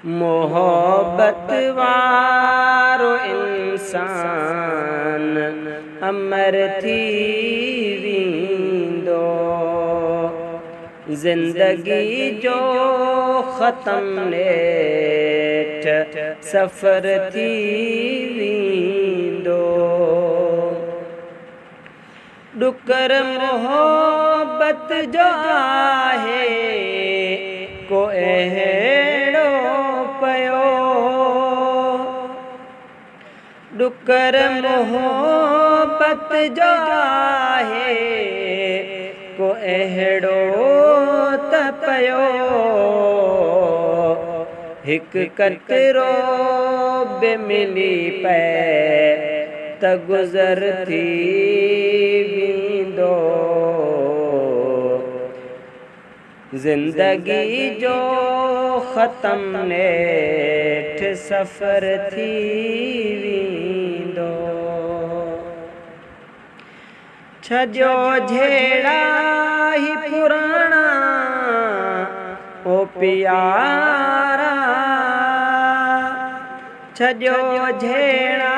मोहब्बत वारो इंसान अमर थी वींदो। ज़िंदगी जो ख़त्म नेठ सफ़र थी वींदो। डुकर मोहब्बत जो आहे को अहिड़ो पयो। डुकर मोहब्बत जो आहे को अहिड़ो त पयो। हिक कतरो बि मिली पए त गुज़र थी वींदो। ज़िंदगी जो ख़त्म नेठ सफ़र थी वींदो। छजो झेड़ा ही पुराणा ओ प्यारा। छजो झेड़ा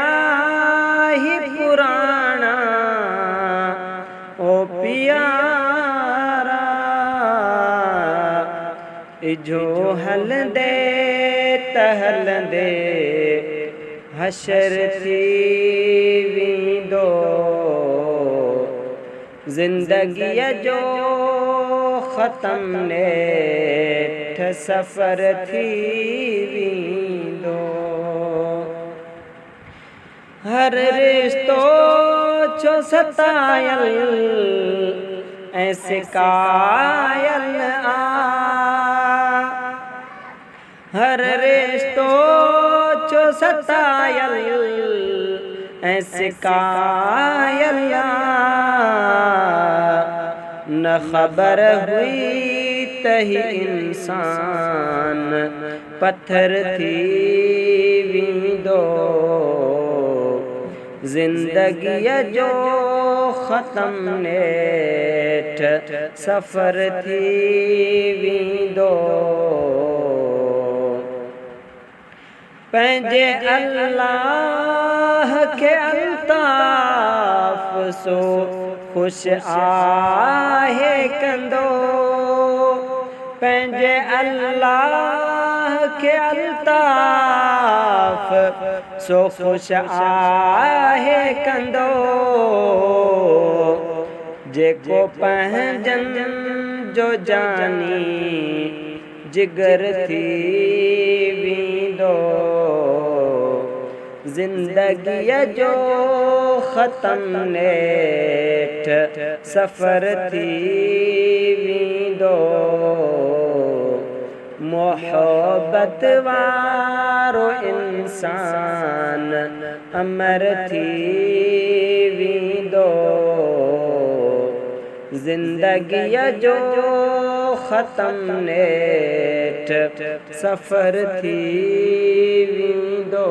ही पुराणा ओ प्यारा। इजो हलंदे त हलंदे हशर थी वींदो। ज़िंदगीअ जो ख़त्म नेठ सफ़र थी वींदो। हर रिश्तो छो सतायल ऐं सिकायल आ। हर रिश्तो छो सतायल ऐं सिकायल आ। न ख़बर हुई त ही इंसान पत्थर थी वींदो। ज़िंदगीअ जो ख़त्म नेठ सफ़र थी वींदो। पंहिंजे अल्लाह खे अल्ताफ़ सो ख़ुशि आहे कंदो। पंहिंजे अल्लाह खे अल्ताफ़ सो ख़ुशि आहे कंदो। जेको पंहिंजनि जो जानी जिगर थी वींदो। ज़िंदगीअ जो ख़त्म नेठ सफ़र थी वींदो। मोहब्बत वारो इंसान अमर थी वींदो। ज़िंदगीअ जो ख़त्म नेठ सफ़र थी वींदो।